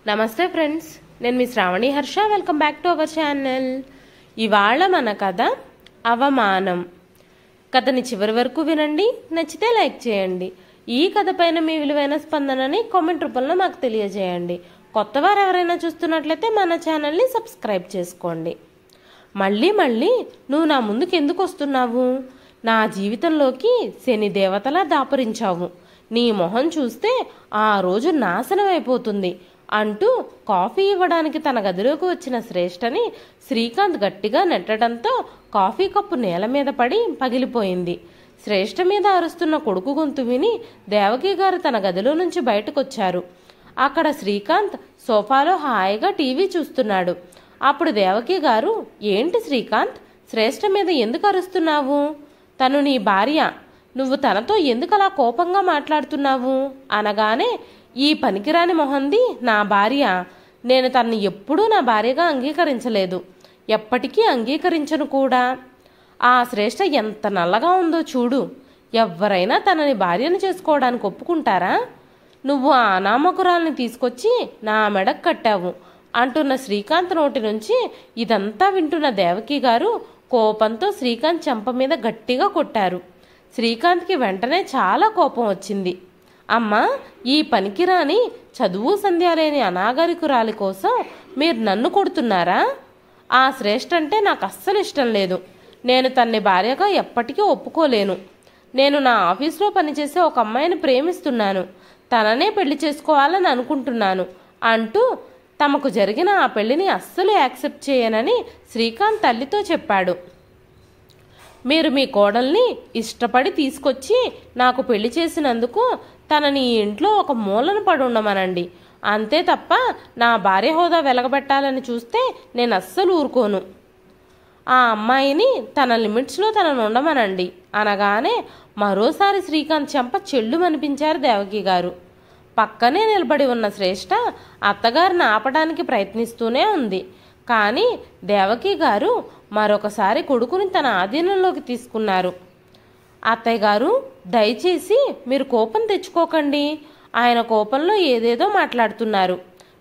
నమస్తే ఫ్రెండ్స్, నేను మీ Sravani Harsha. Welcome back to our channel. ఇవాళ మన కథ అవమానం. కథని చివరి వరకు వినండి, నచ్చితే లైక్ చేయండి. ఈ కథ పైన మీ విలువైన స్పందనని కామెంట్ రూపంలో మాకు తెలియజేయండి. కొత్త వారు ఎవరైనా చూస్తున్నట్లయితే మన ఛానల్ని సబ్స్క్రైబ్ చేసుకోండి. మళ్ళీ నువ్వు నా ముందుకు ఎందుకు వస్తున్నావు? నా జీవితంలోకి శని దేవతలా దాపురించావు. నీ మొహం చూస్తే ఆ రోజు నాశనం అయిపోతుంది అంటూ కాఫీ ఇవ్వడానికి తన గదిలోకి వచ్చిన శ్రేష్టని శ్రీకాంత్ గట్టిగా నెట్టడంతో కాఫీ కప్పు నేల మీద పడి పగిలిపోయింది. శ్రేష్ఠ మీద అరుస్తున్న కొడుకు గొంతు విని దేవకి గారు తన గదిలో నుంచి బయటకొచ్చారు. అక్కడ శ్రీకాంత్ సోఫాలో హాయిగా టీవీ చూస్తున్నాడు. అప్పుడు దేవకి గారు, ఏంటి శ్రీకాంత్, శ్రేష్ఠ మీద ఎందుకు అరుస్తున్నావు? తను నీ భార్య, నువ్వు తనతో ఎందుకలా కోపంగా మాట్లాడుతున్నావు అనగానే, ఈ పనికిరాని మొహంది నా భార్య. నేను తనని ఎప్పుడూ నా భార్యగా అంగీకరించలేదు, ఎప్పటికీ అంగీకరించను కూడా. ఆ శ్రేష్ఠ ఎంత నల్లగా ఉందో చూడు. ఎవరైనా తనని భార్యను చేసుకోవడానికి ఒప్పుకుంటారా? నువ్వు ఆ అనామకురాల్ని తీసుకొచ్చి నా మెడకు కట్టావు అంటున్న శ్రీకాంత్ నోటి నుంచి ఇదంతా వింటున్న దేవకి గారు కోపంతో శ్రీకాంత్ చెంప మీద గట్టిగా కొట్టారు. శ్రీకాంత్కి వెంటనే చాలా కోపం వచ్చింది. అమ్మా, ఈ పనికిరాని చదువు సంధ్య లేని అనాగరికురాలి కోసం మీరు నన్ను కొడుతున్నారా? ఆ శ్రేష్ఠ అంటే నాకు అస్సలు ఇష్టం లేదు. నేను తన్ని భార్యగా ఎప్పటికీ ఒప్పుకోలేను. నేను నా ఆఫీస్లో పనిచేసే ఒక అమ్మాయిని ప్రేమిస్తున్నాను, తననే పెళ్లి చేసుకోవాలని అనుకుంటున్నాను అంటూ తమకు జరిగిన ఆ పెళ్లిని అస్సలు యాక్సెప్ట్ చేయనని శ్రీకాంత్ తల్లితో చెప్పాడు. మీరు మీ కోడల్ని ఇష్టపడి తీసుకొచ్చి నాకు పెళ్లి చేసినందుకు తనని ఈ ఇంట్లో ఒక మూలన పడి ఉండమనండి. అంతే తప్ప నా భార్య హోదా వెలగబెట్టాలని చూస్తే నేను అస్సలు ఊరుకోను. ఆ అమ్మాయిని తన లిమిట్స్లో తనను ఉండమనండి అనగానే మరోసారి శ్రీకాంత్ చెంప చెల్లుమనిపించారు దేవకి గారు. పక్కనే నిలబడి ఉన్న శ్రేష్ఠ అత్తగారిని ఆపడానికి ప్రయత్నిస్తూనే ఉంది. కానీ దేవకి గారు మరొకసారి కొడుకుని తన ఆధీనంలోకి తీసుకున్నారు. అత్తయ్య గారు, దయచేసి మీరు కోపం తెచ్చుకోకండి. ఆయన కోపంలో ఏదేదో మాట్లాడుతున్నారు,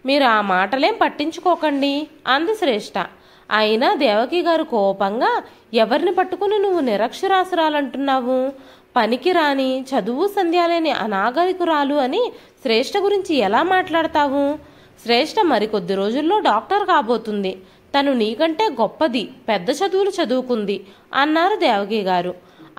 మీరు ఆ మాటలేం పట్టించుకోకండి అంది శ్రేష్ఠ. అయినా దేవకి గారు కోపంగా, ఎవరిని పట్టుకుని నువ్వు నిరక్షరాసురాలంటున్నావు? పనికి రాని చదువు సంధ్యాలేని అనాగరికురాలు అని శ్రేష్ఠ గురించి ఎలా మాట్లాడతావు? శ్రేష్ఠ మరికొద్ది రోజుల్లో డాక్టర్ కాబోతుంది. తను నీకంటే గొప్పది, పెద్ద చదువులు చదువుకుంది అన్నారు దేవకి గారు.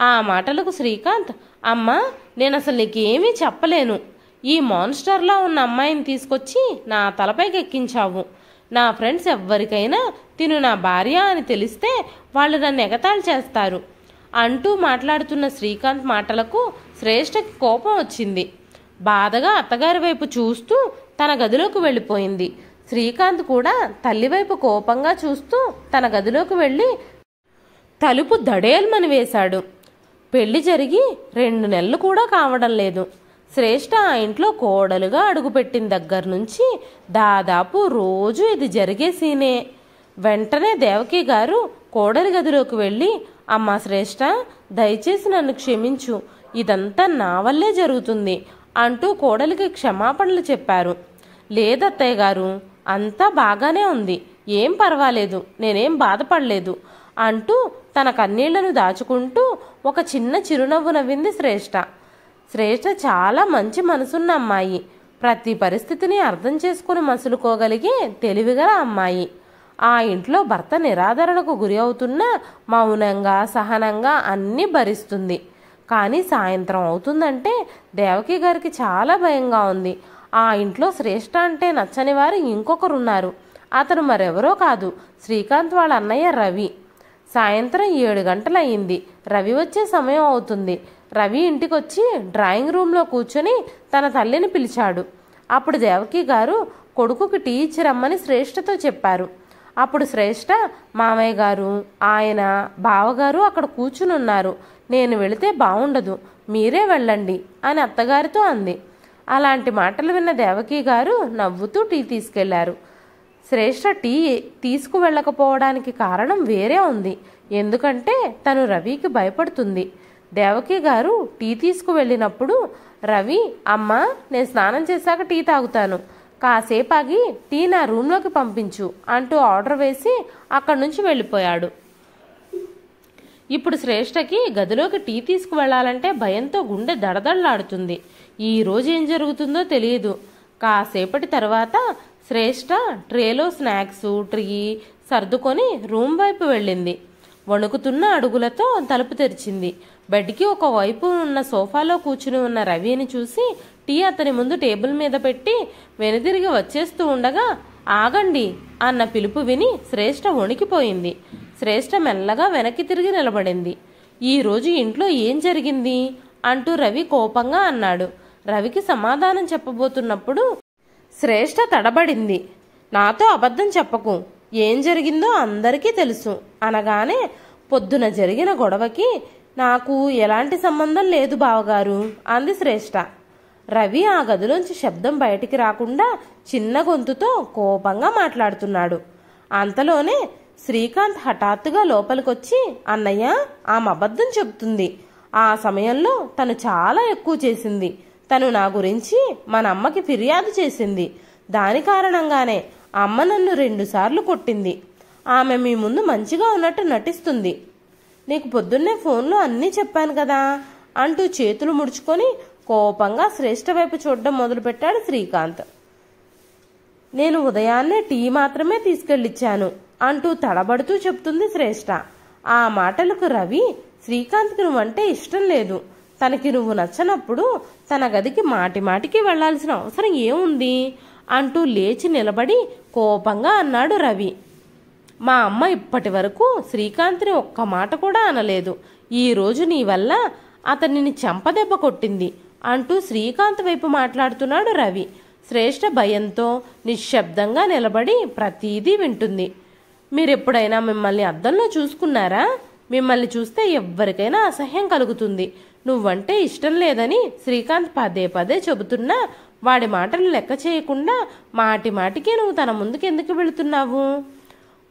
ఆ మాటలకు శ్రీకాంత్, అమ్మా, నేను అసలు నీకేమీ చెప్పలేను. ఈ మాన్స్టర్లా ఉన్న అమ్మాయిని తీసుకొచ్చి నా తలపైకి ఎక్కించావు. నా ఫ్రెండ్స్ ఎవ్వరికైనా తిను నా భార్య అని తెలిస్తే వాళ్ళు నన్ను ఎగతాళి చేస్తారు అంటూ మాట్లాడుతున్న శ్రీకాంత్ మాటలకు శ్రేష్ఠకి కోపం వచ్చింది. బాధగా అత్తగారి వైపు చూస్తూ తన గదిలోకి వెళ్ళిపోయింది. శ్రీకాంత్ కూడా తల్లి వైపు కోపంగా చూస్తూ తన గదిలోకి వెళ్ళి తలుపు దడేల్మని వేశాడు. పెళ్లి జరిగి 2 నెలలు కూడా కావడం లేదు. శ్రేష్ఠ ఆ ఇంట్లో కోడలుగా అడుగుపెట్టిన దగ్గర నుంచి దాదాపు రోజు ఇది జరిగే సీనే. వెంటనే దేవకి గారు కోడలి గదిలోకి వెళ్ళి, అమ్మా శ్రేష్ఠ, దయచేసి నన్ను క్షమించు, ఇదంతా నా వల్లే జరుగుతుంది అంటూ కోడలికి క్షమాపణలు చెప్పారు. లేదత్తయ్య గారు, అంతా బాగానే ఉంది, ఏం పర్వాలేదు, నేనేం బాధపడలేదు అంటూ తన కన్నీళ్లను దాచుకుంటూ ఒక చిన్న చిరునవ్వు నవ్వింది శ్రేష్ఠ. శ్రేష్ఠ చాలా మంచి మనసున్న అమ్మాయి, ప్రతి పరిస్థితిని అర్థం చేసుకుని మసులుకోగలిగే తెలివిగల అమ్మాయి. ఆ ఇంట్లో భర్త నిరాదరణకు గురి అవుతున్నా మౌనంగా సహనంగా అన్నీ భరిస్తుంది. కానీ సాయంత్రం అవుతుందంటే దేవకి గారికి చాలా భయంగా ఉంది. ఆ ఇంట్లో శ్రేష్ఠ అంటే నచ్చని వారు ఇంకొకరున్నారు. అతను మరెవరో కాదు, శ్రీకాంత్ వాళ్ళ అన్నయ్య రవి. సాయంత్రం 7 గంటలయ్యింది. రవి వచ్చే సమయం అవుతుంది. రవి ఇంటికొచ్చి డ్రాయింగ్ రూమ్లో కూర్చొని తన తల్లిని పిలిచాడు. అప్పుడు దేవకి గారు కొడుకుకి టీ ఇచ్చి రమ్మని శ్రేష్ఠతో చెప్పారు. అప్పుడు శ్రేష్ఠ, మామయ్య గారు, ఆయన బావగారు అక్కడ కూర్చునున్నారు, నేను వెళితే బాగుండదు, మీరే వెళ్ళండి అని అత్తగారితో అంది. అలాంటి మాటలు విన్న దేవకి గారు నవ్వుతూ టీ తీసుకెళ్లారు. శ్రేష్ఠ టీ తీసుకువెళ్ళకపోవడానికి కారణం వేరే ఉంది. ఎందుకంటే తను రవికి భయపడుతుంది. దేవకి గారు టీ తీసుకువెళ్ళినప్పుడు రవి, అమ్మా, నేను స్నానం చేశాక టీ తాగుతాను, కాసేపు ఆగి టీ నా రూమ్లోకి పంపించు అంటూ ఆర్డర్ వేసి అక్కడి నుంచి వెళ్ళిపోయాడు. ఇప్పుడు శ్రేష్టకి గదిలోకి టీ తీసుకువెళ్లాలంటే భయంతో గుండె దడదడలాడుతుంది. ఈ రోజు ఏం జరుగుతుందో తెలియదు. కాసేపటి తర్వాత శ్రేష్ట ట్రేలో స్నాక్స్ టీ సర్దుకొని రూమ్ వైపు వెళ్ళింది. వణుకుతున్న అడుగులతో తలుపు తెరిచింది. బెడ్కి ఒక వైపు ఉన్న సోఫాలో కూర్చుని ఉన్న రవిని చూసి టీ అతని ముందు టేబుల్ మీద పెట్టి వెనుదిరిగి వచ్చేస్తూ ఉండగా ఆగండి అన్న పిలుపు విని శ్రేష్ట వణికిపోయింది. శ్రేష్ట మెల్లగా వెనక్కి తిరిగి నిలబడింది. ఈరోజు ఇంట్లో ఏం జరిగింది అంటూ రవి కోపంగా అన్నాడు. రవికి సమాధానం చెప్పబోతున్నప్పుడు శ్రేష్ట తడబడింది. నాతో అబద్ధం చెప్పకు, ఏం జరిగిందో అందరికీ తెలుసు అనగానే పొద్దున జరిగిన గొడవకి నాకు ఎలాంటి సంబంధం లేదు బావగారు అంది శ్రేష్ట. రవి ఆ గదిలోంచి శబ్దం బయటికి రాకుండా చిన్న గొంతుతో కోపంగా మాట్లాడుతున్నాడు. అంతలోనే శ్రీకాంత్ హఠాత్తుగా లోపలికొచ్చి అన్నయ్య ఆమె అబద్ధం చెబుతుంది. ఆ సమయంలో తను చాలా ఎక్కువ చేసింది. తను నా గురించి మన అమ్మకి ఫిర్యాదు చేసింది. దాని కారణంగానే అమ్మ నన్ను 2 సార్లు కొట్టింది. ఆమె మీ ముందు మంచిగా ఉన్నట్టు నటిస్తుంది. నీకు పొద్దున్నే ఫోన్లో అన్నీ చెప్పాను కదా అంటూ చేతులు ముడుచుకొని కోపంగా శ్రేష్ట వైపు చూడడం మొదలుపెట్టాడు శ్రీకాంత్. నేను ఉదయాన్నే టీ మాత్రమే తీసుకెళ్ళిచ్చాను అంటూ తడబడుతూ చెప్తుంది శ్రేష్ట. ఆ మాటలకు రవి, శ్రీకాంత్కి నువ్వంటే ఇష్టం లేదు, తనకి నువ్వు నచ్చనప్పుడు తన గదికి మాటి మాటికి వెళ్లాల్సిన అవసరం ఏముంది అంటూ లేచి నిలబడి కోపంగా అన్నాడు రవి. మా అమ్మ ఇప్పటి వరకు శ్రీకాంత్ని ఒక్క మాట కూడా అనలేదు. ఈరోజు నీ వల్ల అతనిని చెంపదెబ్బ కొట్టింది అంటూ శ్రీకాంత్ వైపు మాట్లాడుతున్నాడు రవి. శ్రేష్ట భయంతో నిశ్శబ్దంగా నిలబడి ప్రతీదీ వింటుంది. మీరెప్పుడైనా మిమ్మల్ని అద్దంలో చూసుకున్నారా? మిమ్మల్ని చూస్తే ఎవ్వరికైనా అసహ్యం కలుగుతుంది. నువ్వంటే ఇష్టం లేదని శ్రీకాంత్ పదే పదే చెబుతున్నా వాడి మాటలు లెక్క చేయకుండా మాటి మాటికి నువ్వు తన ముందుకు ఎందుకు వెళుతున్నావు?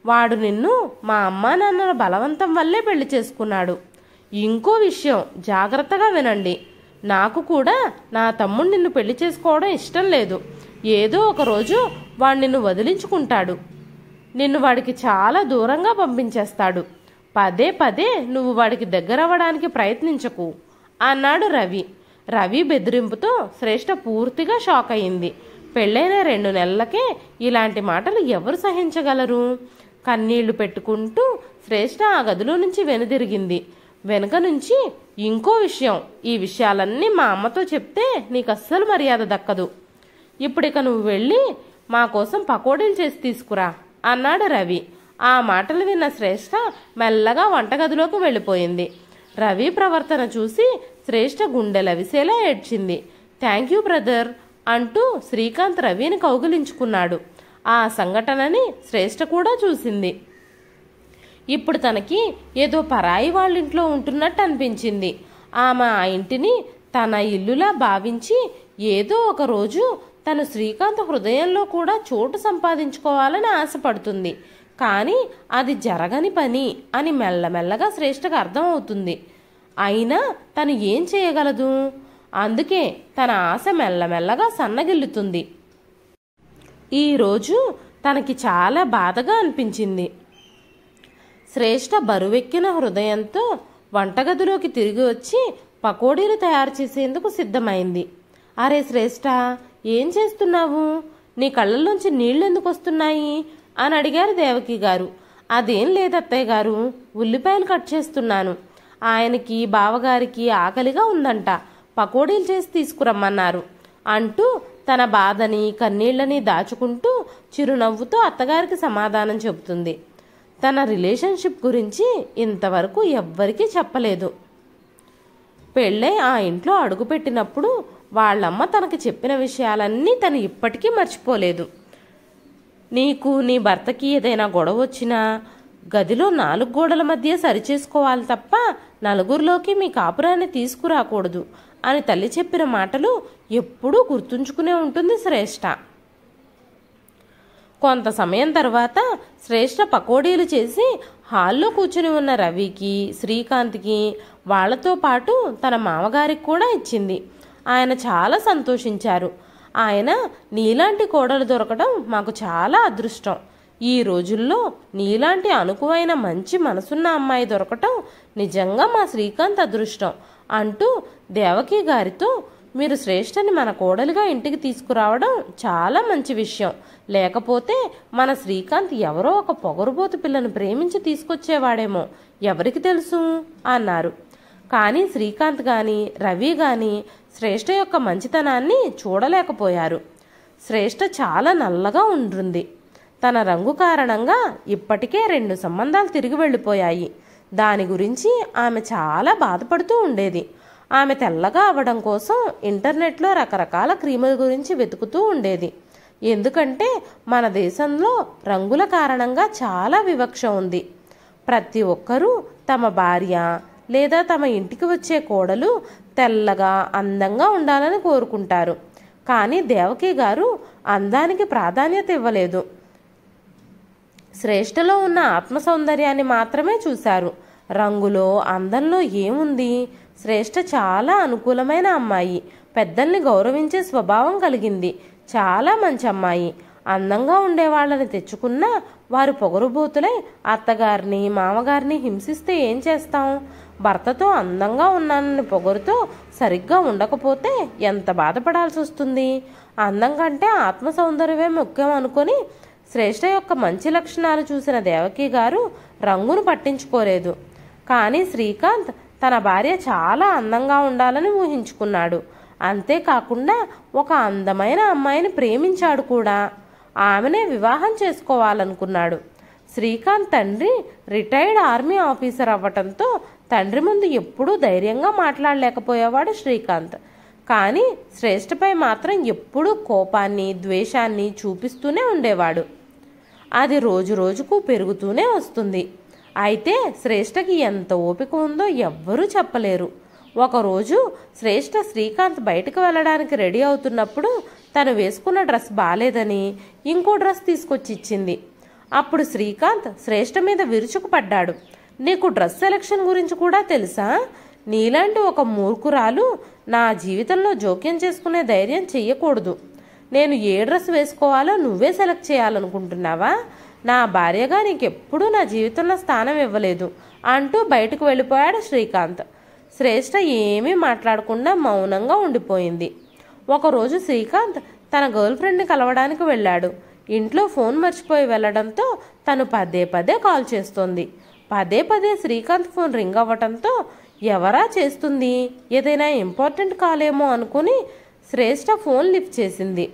వాడు నిన్ను మా అమ్మా నాన్నల బలవంతం వల్లే పెళ్లి చేసుకున్నాడు. ఇంకో విషయం జాగ్రత్తగా వినండి. నాకు కూడా నా తమ్ముడు నిన్ను పెళ్లి చేసుకోవడం ఇష్టం లేదు. ఏదో ఒక రోజు వాడు నిన్ను వదిలించుకుంటాడు. నిన్ను వాడికి చాలా దూరంగా పంపించేస్తాడు. పదే పదే నువ్వు వాడికి దగ్గరవ్వడానికి ప్రయత్నించకు అన్నాడు రవి. రవి బెదిరింపుతో శ్రేష్ట పూర్తిగా షాక్ అయింది. పెళ్ళైన 2 నెలలకే ఇలాంటి మాటలు ఎవరు సహించగలరు? కన్నీళ్లు పెట్టుకుంటూ శ్రేష్ట ఆ గదిలో నుంచి వెనుదిరిగింది. వెనుక నుంచి ఇంకో విషయం, ఈ విషయాలన్నీ మా అమ్మతో చెప్తే నీకు అస్సలు మర్యాద దక్కదు. ఇప్పుడిక నువ్వు వెళ్ళి మా కోసం పకోడీలు చేసి తీసుకురా అన్నాడు రవి. ఆ మాటలు విన్న శ్రేష్ట మెల్లగా వంటగదిలోకి వెళ్ళిపోయింది. రవి ప్రవర్తన చూసి శ్రేష్ట గుండెలవిసేలా ఏడ్చింది. థ్యాంక్ యూ బ్రదర్ అంటూ శ్రీకాంత్ రవిని కౌగిలించుకున్నాడు. ఆ సంఘటనని శ్రేష్ట కూడా చూసింది. ఇప్పుడు తనకి ఏదో పరాయి వాళ్ళింట్లో ఉంటున్నట్టు అనిపించింది. ఆమె ఆ ఇంటిని తన ఇల్లులా భావించి ఏదో ఒక రోజు తను శ్రీకాంత్ హృదయంలో కూడా చోటు సంపాదించుకోవాలని ఆశపడుతుంది. కానీ అది జరగని పని అని మెల్లమెల్లగా శ్రేష్టకు అర్థమవుతుంది. అయినా తను ఏం చేయగలదు? అందుకే తన ఆశ మెల్లమెల్లగా సన్నగిల్లుతుంది. ఈరోజు తనకి చాలా బాధగా అనిపించింది. శ్రేష్ట బరువెక్కిన హృదయంతో వంటగదిలోకి తిరిగి వచ్చి పకోడీలు తయారు చేసేందుకు సిద్ధమైంది. అరే శ్రేష్ట, ఏం చేస్తున్నావు? నీ కళ్ళల్లోంచి నీళ్లెందుకు వస్తున్నాయి అని అడిగారు దేవకి గారు. అదేం లేదత్తయ్య గారు, ఉల్లిపాయలు కట్ చేస్తున్నాను. ఆయనకి బావగారికి ఆకలిగా ఉందంట, పకోడీలు చేసి తీసుకురమ్మన్నారు అంటూ తన బాధని కన్నీళ్లని దాచుకుంటూ చిరునవ్వుతో అత్తగారికి సమాధానం చెబుతుంది. తన రిలేషన్షిప్ గురించి ఇంతవరకు ఎవ్వరికీ చెప్పలేదు. పెళ్ళై ఆ ఇంట్లో అడుగుపెట్టినప్పుడు వాళ్ళమ్మ తనకి చెప్పిన విషయాలన్నీ తను ఇప్పటికీ మర్చిపోలేదు. నీకు నీ భర్తకి ఏదైనా గొడవ వచ్చినా గదిలో 4 గోడల మధ్య సరిచేసుకోవాలి తప్ప నలుగురిలోకి మీ కాపురాన్ని తీసుకురాకూడదు అని తల్లి చెప్పిన మాటలు ఎప్పుడూ గుర్తుంచుకునే ఉంటుంది శ్రేష్ట. కొంత సమయం తర్వాత శ్రేష్ట పకోడీలు చేసి హాల్లో కూర్చుని ఉన్న రవికి, శ్రీకాంత్కి, వాళ్లతో పాటు తన మామగారికి కూడా ఇచ్చింది. ఆయన చాలా సంతోషించారు. ఆయన నీలాంటి కోడలు దొరకడం మాకు చాలా అదృష్టం. ఈ రోజుల్లో నీలాంటి అనుకువైన మంచి మనసున్న అమ్మాయి దొరకటం నిజంగా మా శ్రీకాంత్ అదృష్టం అంటూ దేవకి గారితో, మీరు శ్రేష్టని మన కోడలుగా ఇంటికి తీసుకురావడం చాలా మంచి విషయం. లేకపోతే మన శ్రీకాంత్ ఎవరో ఒక పొగరుబోతు పిల్లను ప్రేమించి తీసుకొచ్చేవాడేమో, ఎవరికి తెలుసు అన్నారు. కానీ శ్రీకాంత్ గాని రవి గాని శ్రేష్ఠ యొక్క మంచితనాన్ని చూడలేకపోయారు. శ్రేష్ఠ చాలా నల్లగా ఉంటుంది. తన రంగు కారణంగా ఇప్పటికే 2 సంబంధాలు తిరిగి వెళ్ళిపోయాయి. దాని గురించి ఆమె చాలా బాధపడుతూ ఉండేది. ఆమె తెల్లగా అవ్వడం కోసం ఇంటర్నెట్లో రకరకాల క్రీముల గురించి వెతుకుతూ ఉండేది. ఎందుకంటే మన దేశంలో రంగుల కారణంగా చాలా వివక్ష ఉంది. ప్రతి ఒక్కరూ తమ భార్య లేదా తమ ఇంటికి వచ్చే కోడలు తెల్లగా అందంగా ఉండాలని కోరుకుంటారు. కానీ దేవకి గారు అందానికి ప్రాధాన్యత ఇవ్వలేదు. శ్రేష్ఠలో ఉన్న ఆత్మ సౌందర్యాన్ని మాత్రమే చూశారు. రంగులో అందంలో ఏముంది? శ్రేష్ఠ చాలా అనుకూలమైన అమ్మాయి, పెద్దల్ని గౌరవించే స్వభావం కలిగింది, చాలా మంచి అమ్మాయి. అందంగా ఉండేవాళ్ళని తెచ్చుకున్నా వారు పొగరుబోతులై అత్తగారిని మామగారిని హింసిస్తే ఏం చేస్తాం? భర్తతో అందంగా ఉన్నానని పొగరుతో సరిగ్గా ఉండకపోతే ఎంత బాధపడాల్సి వస్తుంది? అందం కంటే ఆత్మ సౌందర్యమే ముఖ్యం అనుకొని శ్రేష్ఠ యొక్క మంచి లక్షణాలు చూసిన దేవకి గారు రంగును పట్టించుకోలేదు. కానీ శ్రీకాంత్ తన భార్య చాలా అందంగా ఉండాలని ఊహించుకున్నాడు. అంతేకాకుండా ఒక అందమైన అమ్మాయిని ప్రేమించాడు కూడా. ఆమెనే వివాహం చేసుకోవాలనుకున్నాడు. శ్రీకాంత్ తండ్రి రిటైర్డ్ ఆర్మీ ఆఫీసర్ అవ్వటంతో తండ్రి ముందు ఎప్పుడూ ధైర్యంగా మాట్లాడలేకపోయేవాడు శ్రీకాంత్. కానీ శ్రేష్ఠపై మాత్రం ఎప్పుడూ కోపాన్ని ద్వేషాన్ని చూపిస్తూనే ఉండేవాడు. అది రోజు రోజుకు పెరుగుతూనే వస్తుంది. అయితే శ్రేష్ఠకి ఎంత ఓపిక ఉందో ఎవ్వరూ చెప్పలేరు. ఒకరోజు శ్రేష్ఠ శ్రీకాంత్ బయటకు వెళ్ళడానికి రెడీ అవుతున్నప్పుడు తను వేసుకున్న డ్రెస్ బాలేదని ఇంకో డ్రెస్ తీసుకొచ్చి ఇచ్చింది. అప్పుడు శ్రీకాంత్ శ్రేష్ఠ మీద విరుచుకుపడ్డాడు. నీకు డ్రెస్ సెలక్షన్ గురించి కూడా తెలుసా? నీలాంటి ఒక మూర్ఖురాలు నా జీవితంలో జోక్యం చేసుకునే ధైర్యం చెయ్యకూడదు. నేను ఏ డ్రెస్ వేసుకోవాలో నువ్వే సెలెక్ట్ చేయాలనుకుంటున్నావా? నా భార్యగా నీకెప్పుడూ నా జీవితంలో స్థానం ఇవ్వలేదు అంటూ బయటకు వెళ్ళిపోయాడు శ్రీకాంత్. శ్రేష్ఠ ఏమీ మాట్లాడకుండా మౌనంగా ఉండిపోయింది. ఒకరోజు శ్రీకాంత్ తన గర్ల్ ఫ్రెండ్ని కలవడానికి వెళ్ళాడు. ఇంట్లో ఫోన్ మర్చిపోయి వెళ్ళడంతో తను పదే పదే కాల్ చేస్తోంది. పదే పదే శ్రీకాంత్ ఫోన్ రింగ్ అవ్వటంతో ఎవరా చేస్తుంది, ఏదైనా ఇంపార్టెంట్ కాల్ ఏమో అనుకుని శ్రేష్ఠ ఫోన్ లిఫ్ట్ చేసింది.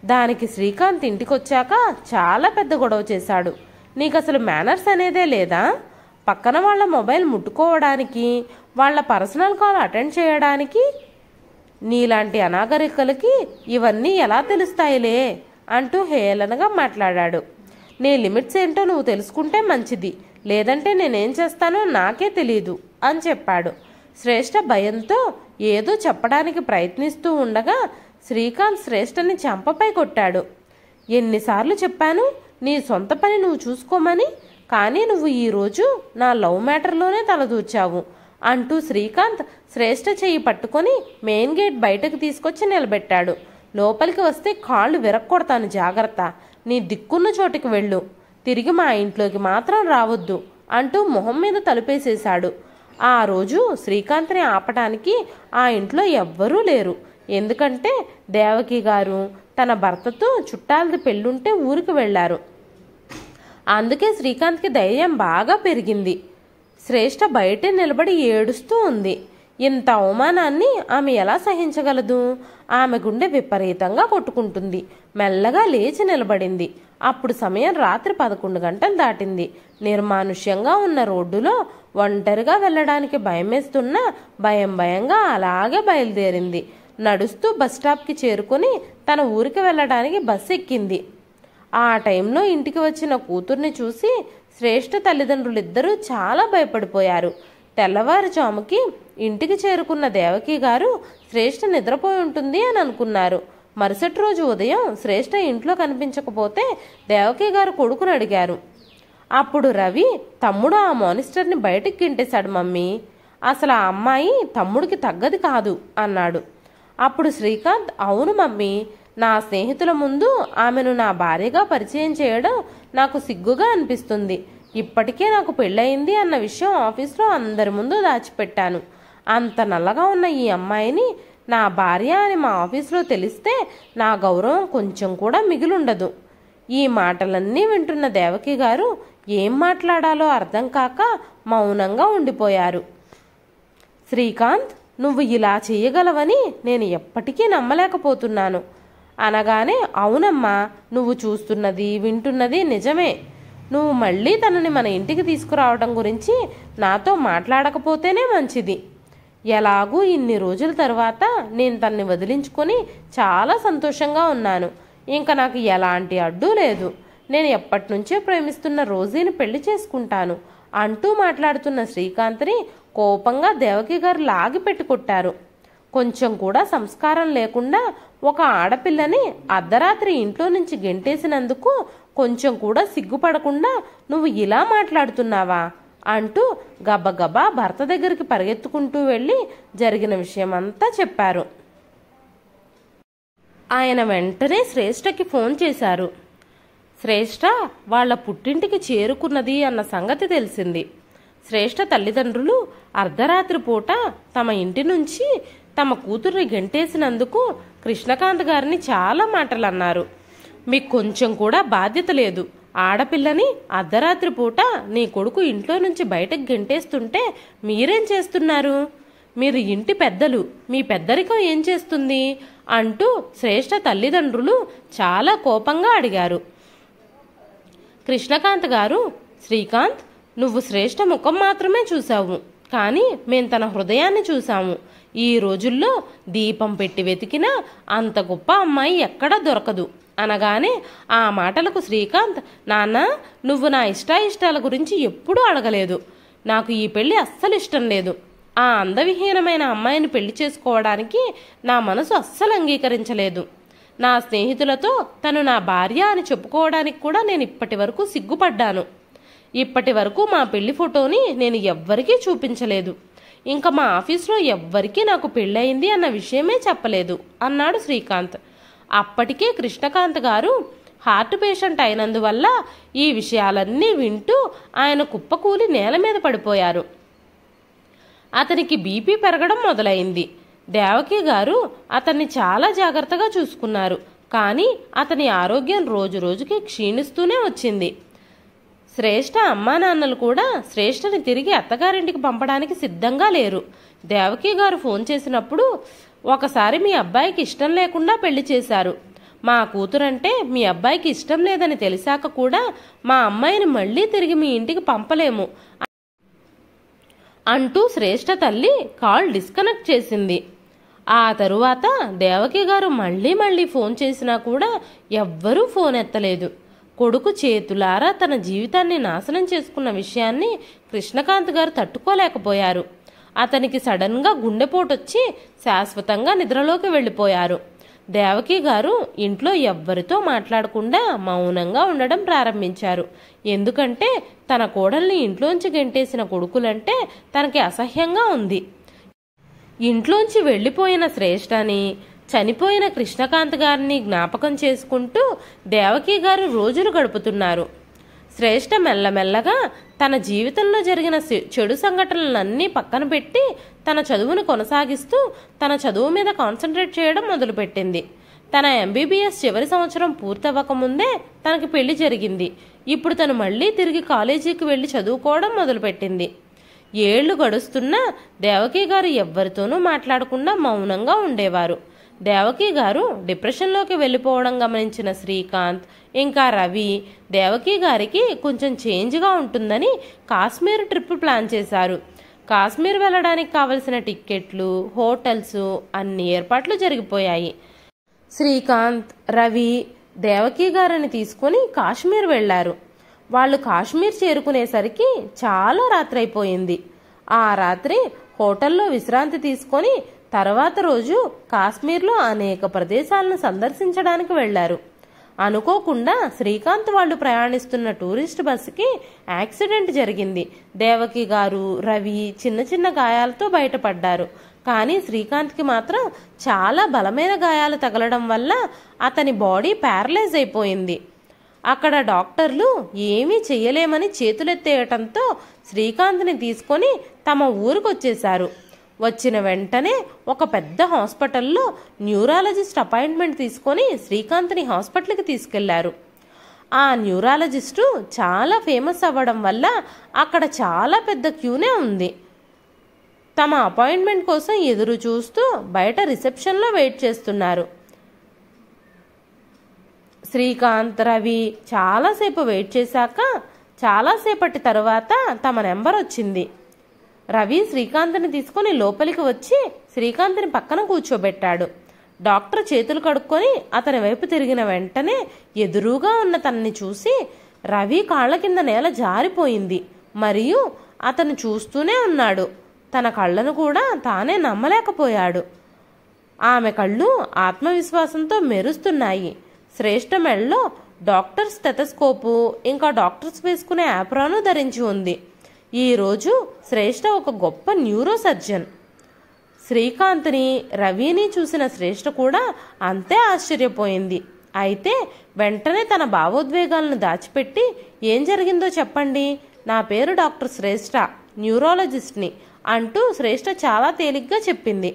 దానికి శ్రీకాంత్ ఇంటికొచ్చాక చాలా పెద్ద గొడవ చేశాడు. నీకు అసలు మేనర్స్ అనేదే లేదా? పక్కన వాళ్ళ మొబైల్ ముట్టుకోవడానికి, వాళ్ళ పర్సనల్ కాల్ అటెండ్ చేయడానికి నీలాంటి అనాగరికలకి ఇవన్నీ ఎలా తెలుస్తాయిలే అంటూ హేళనగా మాట్లాడాడు. నీ లిమిట్స్ ఏంటో నువ్వు తెలుసుకుంటే మంచిది, లేదంటే నేనేం చేస్తానో నాకే తెలీదు అని చెప్పాడు. శ్రేష్ఠ భయంతో ఏదో చెప్పడానికి ప్రయత్నిస్తూ ఉండగా శ్రీకాంత్ శ్రేష్ఠని చెంపపై కొట్టాడు. ఎన్నిసార్లు చెప్పాను నీ సొంత పని నువ్వు చూసుకోమని, కానీ నువ్వు ఈరోజు నా లవ్ మ్యాటర్లోనే తలదూర్చావు అంటూ శ్రీకాంత్ శ్రేష్ఠ చెయ్యి పట్టుకొని మెయిన్ గేట్ బయటకు తీసుకొచ్చి నిలబెట్టాడు. లోపలికి వస్తే కాళ్ళు విరక్కొడతాను, జాగ్రత్త, నీ దిక్కున్న చోటికి వెళ్ళు, తిరిగి మా ఇంట్లోకి మాత్రం రావద్దు అంటూ మొహం మీద తలుపేసేశాడు. ఆ రోజు శ్రీకాంత్ని ఆపటానికి ఆ ఇంట్లో ఎవ్వరూ లేరు. ఎందుకంటే దేవకి గారు తన భర్తతో చుట్టాలది పెళ్ళుంటే ఊరికి వెళ్లారు. అందుకే శ్రీకాంత్కి ధైర్యం బాగా పెరిగింది. శ్రేష్ఠ బయటే నిలబడి ఏడుస్తూ ఉంది. ఇంత అవమానాన్ని ఆమె ఎలా సహించగలదు? ఆమె గుండె విపరీతంగా కొట్టుకుంటుంది. మెల్లగా లేచి నిలబడింది. అప్పుడు సమయం రాత్రి 11 గంటలు దాటింది. నిర్మానుష్యంగా ఉన్న రోడ్డులో ఒంటరిగా వెళ్ళడానికి భయమేస్తున్నా భయంగా అలాగే బయలుదేరింది. నడుస్తూ బస్టాప్కి చేరుకుని తన ఊరికి వెళ్ళడానికి బస్సు ఎక్కింది. ఆ టైంలో ఇంటికి వచ్చిన కూతుర్ని చూసి శ్రేష్ఠ తల్లిదండ్రులిద్దరూ చాలా భయపడిపోయారు. తెల్లవారుజాముకి ఇంటికి చేరుకున్న దేవకి గారు శ్రేష్ఠ నిద్రపోయి ఉంటుంది అని అనుకున్నారు. మరుసటి రోజు ఉదయం శ్రేష్ఠ ఇంట్లో కనిపించకపోతే దేవకి గారు కొడుకుని అడిగారు. అప్పుడు రవి, తమ్ముడు ఆ మానిస్టర్ని బయటికి గింటేశాడు మమ్మీ, అసలు ఆ అమ్మాయి తమ్ముడికి తగ్గది కాదు అన్నాడు. అప్పుడు శ్రీకాంత్, అవును మమ్మీ, నా స్నేహితుల ముందు ఆమెను నా భార్యగా పరిచయం చేయడం నాకు సిగ్గుగా అనిపిస్తుంది. ఇప్పటికే నాకు పెళ్ళయింది అన్న విషయం ఆఫీస్లో అందరి ముందు దాచిపెట్టాను. అంత నల్లగా ఉన్న ఈ అమ్మాయిని నా భార్య అని మా ఆఫీస్లో తెలిస్తే నా గౌరవం కొంచెం కూడా మిగిలుండదు. ఈ మాటలన్నీ వింటున్న దేవకి గారు ఏం మాట్లాడాలో అర్థం కాక మౌనంగా ఉండిపోయారు. శ్రీకాంత్, నువ్వు ఇలా చేయగలవని నేను ఎప్పటికీ నమ్మలేకపోతున్నాను అనగానే, అవునమ్మా, నువ్వు చూస్తున్నది వింటున్నది నిజమే. నువ్వు మళ్ళీ తనని మన ఇంటికి తీసుకురావడం గురించి నాతో మాట్లాడకపోతేనే మంచిది. ఎలాగూ ఇన్ని రోజుల తర్వాత నేను తన్ని వదిలించుకొని చాలా సంతోషంగా ఉన్నాను. ఇంకా నాకు ఎలాంటి అడ్డు లేదు. నేను ఎప్పటి నుంచే ప్రేమిస్తున్న రోజీని పెళ్లి చేసుకుంటాను అంటూ మాట్లాడుతున్న శ్రీకాంత్ని కోపంగా దేవకి గారు లాగి పెట్టి కొట్టారు. కొంచెం కూడా సంస్కారం లేకుండా ఒక ఆడపిల్లని అర్ధరాత్రి ఇంట్లో నుంచి గెంటేసినందుకు కొంచెం కూడా సిగ్గుపడకుండా నువ్వు ఇలా మాట్లాడుతున్నావా అంటూ గబగబా భర్త దగ్గరికి పరిగెత్తుకుంటూ వెళ్ళి జరిగిన విషయమంతా చెప్పారు. ఆయన వెంటనే శ్రేష్ఠకి ఫోన్ చేశారు. శ్రేష్ఠ వాళ్ళ పుట్టింటికి చేరుకున్నది అన్న సంగతి తెలిసింది. శ్రేష్ఠ తల్లిదండ్రులు అర్ధరాత్రి పూట తమ ఇంటి నుంచి తమ కూతుర్ని గెంటేసినందుకు కృష్ణకాంత్ గారిని చాలా మాటలు అన్నారు. మీకు కొంచెం కూడా బాధ్యత లేదు. ఆడపిల్లని అర్ధరాత్రి పూట నీ కొడుకు ఇంట్లో నుంచి బయటకు గెంటేస్తుంటే మీరేం చేస్తున్నారు? మీరు ఇంటి పెద్దలు, మీ పెద్దరికం ఏం చేస్తుంది అంటూ శ్రేష్ఠ తల్లిదండ్రులు చాలా కోపంగా అడిగారు. కృష్ణకాంత్ గారు, శ్రీకాంత్, నువ్వు శ్రేష్ఠ ముఖం మాత్రమే చూసావు, కానీ మేం తన హృదయాన్ని చూసాము. ఈ రోజుల్లో దీపం పెట్టి వెతికినా అంత గొప్ప అమ్మాయి ఎక్కడా దొరకదు అనగానే ఆ మాటలకు శ్రీకాంత్, నాన్న, నువ్వు నా ఇష్టాయిష్టాల గురించి ఎప్పుడూ అడగలేదు. నాకు ఈ పెళ్లి అస్సలు ఇష్టం లేదు. ఆ అందవిహీనమైన అమ్మాయిని పెళ్లి చేసుకోవడానికి నా మనసు అస్సలు అంగీకరించలేదు. నా స్నేహితులతో తను నా భార్య అని చెప్పుకోవడానికి కూడా నేను ఇప్పటి వరకు సిగ్గుపడ్డాను. ఇప్పటి వరకు మా పెళ్లి ఫోటోని నేను ఎవ్వరికీ చూపించలేదు. ఇంకా మా ఆఫీస్లో ఎవ్వరికీ నాకు పెళ్ళయింది అన్న విషయమే చెప్పలేదు అన్నాడు శ్రీకాంత్. అప్పటికే కృష్ణకాంత్ గారు హార్ట్ పేషెంట్ అయినందువల్ల ఈ విషయాలన్నీ వింటూ ఆయన కుప్పకూలి నేల మీద పడిపోయారు. అతనికి బీపీ పెరగడం మొదలైంది. దేవకి గారు అతన్ని చాలా జాగ్రత్తగా చూసుకున్నారు. కానీ అతని ఆరోగ్యం రోజు రోజుకి క్షీణిస్తూనే వచ్చింది. శ్రేష్ఠ అమ్మా నాన్నలు కూడా శ్రేష్ఠని తిరిగి అత్తగారింటికి పంపడానికి సిద్ధంగా లేరు. దేవకి గారు ఫోన్ చేసినప్పుడు, ఒకసారి మీ అబ్బాయికి ఇష్టం లేకుండా పెళ్లి చేశారు. మా కూతురంటే మీ అబ్బాయికి ఇష్టం లేదని తెలిసాక కూడా మా అమ్మాయిని మళ్ళీ తిరిగి మీ ఇంటికి పంపలేము అంటూ శ్రేష్ఠ తల్లి కాల్ డిస్కనెక్ట్ చేసింది. ఆ తరువాత దేవకి గారు మళ్ళీ ఫోన్ చేసినా కూడా ఎవ్వరూ ఫోన్ ఎత్తలేదు. కొడుకు చేతులారా తన జీవితాన్ని నాశనం చేసుకున్న విషయాన్ని కృష్ణకాంత్ గారు తట్టుకోలేకపోయారు. అతనికి సడన్గా గుండెపోటొచ్చి శాశ్వతంగా నిద్రలోకి వెళ్ళిపోయారు. దేవకి గారు ఇంట్లో ఎవ్వరితో మాట్లాడకుండా మౌనంగా ఉండడం ప్రారంభించారు. ఎందుకంటే తన కోడల్ని ఇంట్లోంచి గెంటేసిన కొడుకులంటే తనకి అసహ్యంగా ఉంది. ఇంట్లోంచి వెళ్ళిపోయిన శ్రేష్ఠని, చనిపోయిన కృష్ణకాంత్ గారిని జ్ఞాపకం చేసుకుంటూ దేవకి గారు రోజులు గడుపుతున్నారు. శ్రేష్ఠ మెల్లమెల్లగా తన జీవితంలో జరిగిన చెడు సంఘటనలన్నీ పక్కన పెట్టి తన చదువును కొనసాగిస్తూ తన చదువు మీద కాన్సన్ట్రేట్ చేయడం మొదలుపెట్టింది. తన MBBS చివరి సంవత్సరం పూర్తవ్వకముందే తనకి పెళ్లి జరిగింది. ఇప్పుడు తను మళ్ళీ తిరిగి కాలేజీకి వెళ్ళి చదువుకోవడం మొదలుపెట్టింది. ఏళ్లు గడుస్తున్నా దేవకి గారు ఎవ్వరితోనూ మాట్లాడకుండా మౌనంగా ఉండేవారు. దేవకి గారు డిప్రెషన్లోకి వెళ్ళిపోవడం గమనించిన శ్రీకాంత్ ఇంకా రవి దేవకి గారికి కొంచెం చేంజ్గా ఉంటుందని కాశ్మీర్ ట్రిప్ ప్లాన్ చేశారు. కాశ్మీర్ వెళ్ళడానికి కావలసిన టిక్కెట్లు, హోటల్స్ అన్ని ఏర్పాట్లు జరిగిపోయాయి. శ్రీకాంత్, రవి దేవకి గారిని తీసుకుని కాశ్మీర్ వెళ్లారు. వాళ్ళు కాశ్మీర్ చేరుకునేసరికి చాలా రాత్రి అయిపోయింది. ఆ రాత్రి హోటల్లో విశ్రాంతి తీసుకొని తర్వాత రోజు కాశ్మీర్లో అనేక ప్రదేశాలను సందర్శించడానికి వెళ్లారు. అనుకోకుండా శ్రీకాంత్ వాళ్ళు ప్రయాణిస్తున్న టూరిస్ట్ బస్సుకి యాక్సిడెంట్ జరిగింది. దేవకి గారు, రవి చిన్న చిన్న గాయాలతో బయటపడ్డారు. కానీ శ్రీకాంత్కి మాత్రం చాలా బలమైన గాయాలు తగలడం వల్ల అతని బాడీ ప్యారలైజ్ అయిపోయింది. అక్కడ డాక్టర్లు ఏమీ చెయ్యలేమని చేతులెత్తేయటంతో శ్రీకాంత్ని తీసుకొని తమ ఊరికి వచ్చేశారు. వచ్చిన వెంటనే ఒక పెద్ద హాస్పిటల్లో న్యూరాలజిస్ట్ అపాయింట్మెంట్ తీసుకొని శ్రీకాంత్ని హాస్పిటల్కి తీసుకెళ్లారు. ఆ న్యూరాలజిస్టు చాలా ఫేమస్ అవ్వడం వల్ల అక్కడ చాలా పెద్ద క్యూనే ఉంది. తమ అపాయింట్మెంట్ కోసం ఎదురు చూస్తూ బయట రిసెప్షన్లో వెయిట్ చేస్తున్నారు. శ్రీకాంత్, రవి చాలాసేపు వెయిట్ చేశాక చాలాసేపటి తరువాత తమ నెంబర్ వచ్చింది. రవి శ్రీకాంత్ని తీసుకొని లోపలికి వచ్చి శ్రీకాంత్ని పక్కన కూర్చోబెట్టాడు. డాక్టర్ చేతులు కడుక్కొని అతని వైపు తిరిగిన వెంటనే ఎదురుగా ఉన్న తనని చూసి రవి కాళ్ల కింద నేల జారిపోయింది. మరియు అతను చూస్తూనే ఉన్నాడు. తన కళ్ళను కూడా తానే నమ్మలేకపోయాడు. ఆమె కళ్ళు ఆత్మవిశ్వాసంతో మెరుస్తున్నాయి. శ్రేష్ఠ మెడలో డాక్టర్ స్టెథోస్కోపు ఇంకా డాక్టర్స్ వేసుకునే యాప్రాను ధరించి ఉంది. ఈరోజు శ్రేష్ఠ ఒక గొప్ప న్యూరో సర్జన్. శ్రీకాంత్ని, రవిని చూసిన శ్రేష్ఠ కూడా అంతే ఆశ్చర్యపోయింది. అయితే వెంటనే తన భావోద్వేగాలను దాచిపెట్టి, ఏం జరిగిందో చెప్పండి, నా పేరు డాక్టర్ శ్రేష్ఠ, న్యూరాలజిస్ట్ని అంటూ శ్రేష్ఠ చాలా తేలిగ్గా చెప్పింది.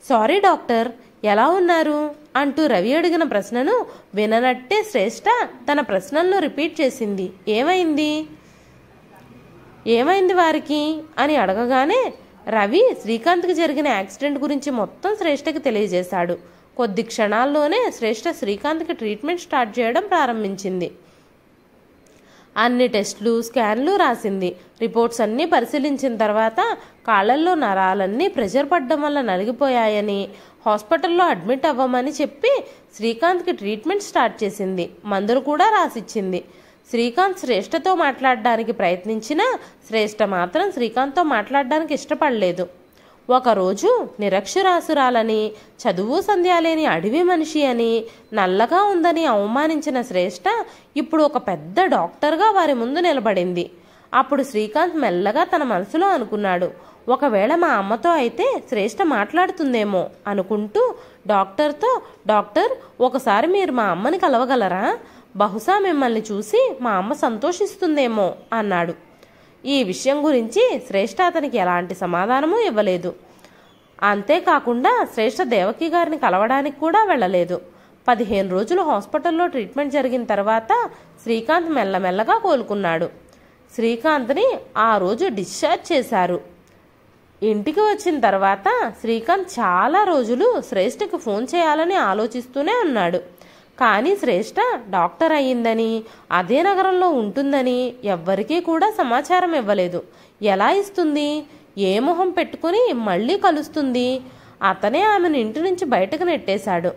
సారీ డాక్టర్, ఎలా ఉన్నారు అంటూ రవి అడిగిన ప్రశ్నను విననట్టే శ్రేష్ఠ తన ప్రశ్నలను రిపీట్ చేసింది. ఏమైంది వారికి అని అడగగానే రవి శ్రీకాంత్కి జరిగిన యాక్సిడెంట్ గురించి మొత్తం శ్రేష్ఠకి తెలియజేశాడు. కొద్ది క్షణాల్లోనే శ్రేష్ఠ శ్రీకాంత్కి ట్రీట్మెంట్ స్టార్ట్ చేయడం ప్రారంభించింది. అన్ని టెస్టులు, స్కాన్లు రాసింది. రిపోర్ట్స్ అన్నీ పరిశీలించిన తర్వాత కాళ్ళల్లో నరాలన్నీ ప్రెషర్ పడ్డం వల్ల నలిగిపోయాయని, హాస్పిటల్లో అడ్మిట్ అవ్వమని చెప్పి శ్రీకాంత్కి ట్రీట్మెంట్ స్టార్ట్ చేసింది. మందులు కూడా రాసిచ్చింది. శ్రీకాంత్ శ్రేష్ఠతో మాట్లాడడానికి ప్రయత్నించినా శ్రేష్ఠ మాత్రం శ్రీకాంత్తో మాట్లాడడానికి ఇష్టపడలేదు. ఒకరోజు నిరక్షరాసురాలని, చదువు సంధ్య లేని అడవి మనిషి అని, నల్లగా ఉందని అవమానించిన శ్రేష్ఠ ఇప్పుడు ఒక పెద్ద డాక్టర్గా వారి ముందు నిలబడింది. అప్పుడు శ్రీకాంత్ మెల్లగా తన మనసులో అనుకున్నాడు, ఒకవేళ మా అమ్మతో అయితే శ్రేష్ఠ మాట్లాడుతుందేమో అనుకుంటూ డాక్టర్తో, డాక్టర్ ఒకసారి మీరు మా అమ్మని కలవగలరా? బహుశా మిమ్మల్ని చూసి మా అమ్మ సంతోషిస్తుందేమో అన్నాడు. ఈ విషయం గురించి శ్రేష్ఠ అతనికి ఎలాంటి సమాధానమూ ఇవ్వలేదు. అంతేకాకుండా శ్రేష్ఠ దేవకి గారిని కలవడానికి కూడా వెళ్ళలేదు. 15 రోజులు హాస్పిటల్లో ట్రీట్మెంట్ జరిగిన తర్వాత శ్రీకాంత్ మెల్లమెల్లగా కోలుకున్నాడు. శ్రీకాంత్ని ఆ రోజు డిశ్చార్జ్ చేశారు. ఇంటికి వచ్చిన తర్వాత శ్రీకాంత్ చాలా రోజులు శ్రేష్ఠకి ఫోన్ చేయాలని ఆలోచిస్తూనే ఉన్నాడు. కానీ శ్రేష్ఠ డాక్టర్ అయ్యిందని, అదే నగరంలో ఉంటుందని ఎవ్వరికీ కూడా సమాచారం ఇవ్వలేదు. ఎలా ఇస్తుంది? ఏ మొహం పెట్టుకుని మళ్ళీ కలుస్తుంది? అతనే ఆమెను ఇంటి నుంచి బయటకు నెట్టేశాడు.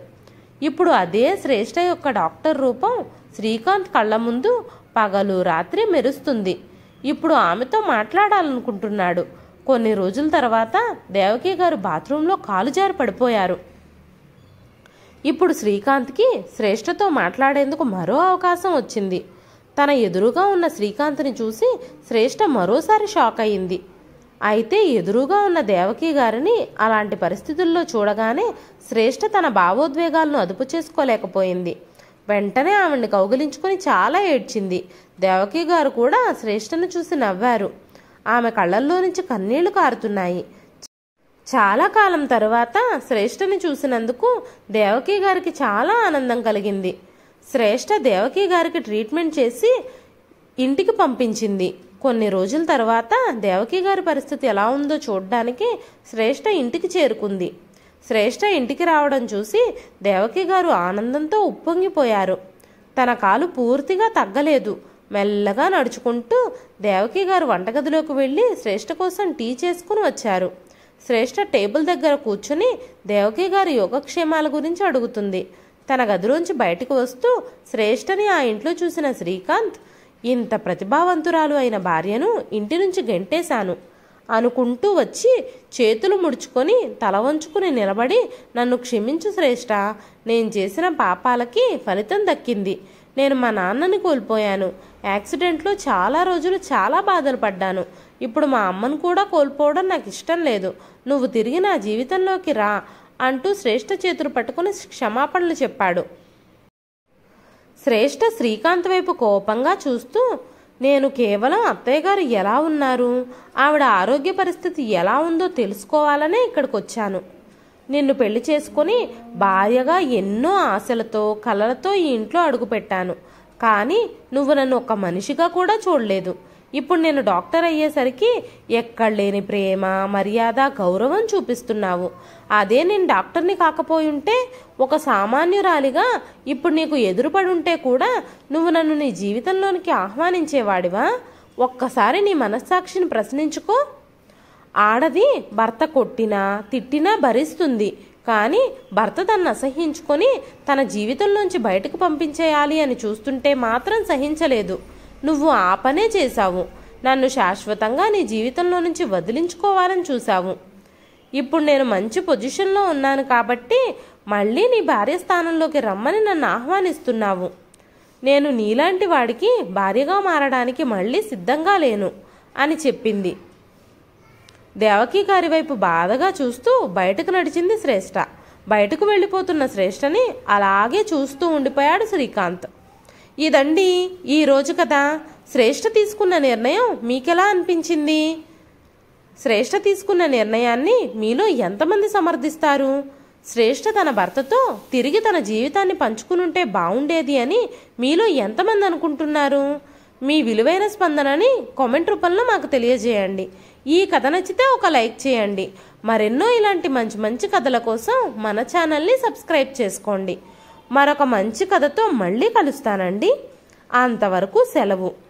ఇప్పుడు అదే శ్రేష్ఠ యొక్క డాక్టర్ రూపం శ్రీకాంత్ కళ్ళ ముందు పగలు రాత్రి మెరుస్తుంది. ఇప్పుడు ఆమెతో మాట్లాడాలనుకుంటున్నాడు. కొన్ని రోజుల తర్వాత దేవకి గారు బాత్రూంలో కాలు జారి పడిపోయారు. ఇప్పుడు శ్రీకాంత్కి శ్రేష్ఠతో మాట్లాడేందుకు మరో అవకాశం వచ్చింది. తన ఎదురుగా ఉన్న శ్రీకాంత్ని చూసి శ్రేష్ఠ మరోసారి షాక్ అయింది. అయితే ఎదురుగా ఉన్న దేవకి గారిని అలాంటి పరిస్థితుల్లో చూడగానే శ్రేష్ఠ తన భావోద్వేగాలను అదుపు చేసుకోలేకపోయింది. వెంటనే ఆవిడ్ని కౌగిలించుకుని చాలా ఏడ్చింది. దేవకి గారు కూడా శ్రేష్ఠను చూసి నవ్వారు. ఆమె కళ్ళల్లో నుంచి కన్నీళ్లు కారుతున్నాయి. చాలా కాలం తరువాత శ్రేష్ఠని చూసినందుకు దేవకి గారికి చాలా ఆనందం కలిగింది. శ్రేష్ఠ దేవకి గారికి ట్రీట్మెంట్ చేసి ఇంటికి పంపించింది. కొన్ని రోజుల తర్వాత దేవకి గారి పరిస్థితి ఎలా ఉందో చూడడానికి శ్రేష్ఠ ఇంటికి చేరుకుంది. శ్రేష్ఠ ఇంటికి రావడం చూసి దేవకి గారు ఆనందంతో ఉప్పొంగిపోయారు. తన కాలు పూర్తిగా తగ్గలేదు. మెల్లగా నడుచుకుంటూ దేవకి గారు వంటగదిలోకి వెళ్ళి శ్రేష్ఠ కోసం టీ చేసుకుని వచ్చారు. శ్రేష్ఠ టేబుల్ దగ్గర కూర్చుని దేవకి గారి యోగక్షేమాల గురించి అడుగుతుంది. తన గదిలోంచి బయటకు వస్తూ శ్రేష్ఠని ఆ ఇంట్లో చూసిన శ్రీకాంత్, ఇంత ప్రతిభావంతురాలు అయిన భార్యను ఇంటి నుంచి గెంటేశాను అనుకుంటూ వచ్చి చేతులు ముడుచుకొని తల వంచుకుని నిలబడి, నన్ను క్షమించు శ్రేష్ఠ, నేను చేసిన పాపాలకి ఫలితం దక్కింది. నేను మా నాన్నని కోల్పోయాను. యాక్సిడెంట్లో చాలా రోజులు చాలా బాధలు పడ్డాను. ఇప్పుడు మా అమ్మను కూడా కోల్పోవడం నాకు ఇష్టం లేదు. నువ్వు తిరిగి నా జీవితంలోకి రా అంటూ శ్రేష్ఠ చేతులు పట్టుకుని క్షమాపణలు చెప్పాడు. శ్రేష్ఠ శ్రీకాంత్ వైపు కోపంగా చూస్తూ, నేను కేవలం అత్తయ్య గారు ఎలా ఉన్నారు, ఆవిడ ఆరోగ్య పరిస్థితి ఎలా ఉందో తెలుసుకోవాలనే ఇక్కడికి వచ్చాను. నిన్ను పెళ్లి చేసుకుని భార్యగా ఎన్నో ఆశలతో కలలతో ఈ ఇంట్లో అడుగుపెట్టాను. కానీ నువ్వు నన్ను ఒక మనిషిగా కూడా చూడలేదు. ఇప్పుడు నేను డాక్టర్ అయ్యేసరికి ఎక్కడ లేని ప్రేమ, మర్యాద, గౌరవం చూపిస్తున్నావు. అదే నేను డాక్టర్ని కాకపోయి ఉంటే, ఒక సామాన్యురాలిగా ఇప్పుడు నీకు ఎదురుపడి ఉంటే కూడా నువ్వు నన్ను నీ జీవితంలోనికి ఆహ్వానించేవాడివా? ఒక్కసారి నీ మనస్సాక్షిని ప్రశ్నించుకో. ఆడది భర్త కొట్టినా తిట్టినా భరిస్తుంది. కానీ భర్త తనను అసహించుకొని తన జీవితంలోంచి బయటకు పంపించేయాలి అని చూస్తుంటే మాత్రం సహించలేదు. నువ్వు ఆ పనే చేశావు. నన్ను శాశ్వతంగా నీ జీవితంలో నుంచి వదిలించుకోవాలని చూశావు. ఇప్పుడు నేను మంచి పొజిషన్లో ఉన్నాను కాబట్టి మళ్ళీ నీ భార్య స్థానంలోకి రమ్మని నన్ను ఆహ్వానిస్తున్నావు. నేను నీలాంటి వాడికి భార్యగా మారడానికి మళ్ళీ సిద్ధంగా లేను అని చెప్పింది. దేవకి గారి వైపు బాధగా చూస్తూ బయటకు నడిచింది శ్రేష్ఠ. బయటకు వెళ్ళిపోతున్న శ్రేష్ఠని అలాగే చూస్తూ ఉండిపోయాడు శ్రీకాంత్. ఇదండి ఈరోజు కథ. శ్రేష్ఠ తీసుకున్న నిర్ణయం మీకెలా అనిపించింది? శ్రేష్ఠ తీసుకున్న నిర్ణయాన్ని మీలో ఎంతమంది సమర్థిస్తారు? శ్రేష్ఠ తన భర్తతో తిరిగి తన జీవితాన్ని పంచుకునుంటే బాగుండేది అని మీలో ఎంతమంది అనుకుంటున్నారు? మీ విలువైన స్పందనని కామెంట్ రూపంలో మాకు తెలియజేయండి. ఈ కథ నచ్చితే ఒక లైక్ చేయండి. మరెన్నో ఇలాంటి మంచి మంచి కథల కోసం మన ఛానల్ని సబ్స్క్రైబ్ చేసుకోండి. మరొక మంచి కథతో మళ్ళీ కలుస్తానండి. అంతవరకు సెలవు.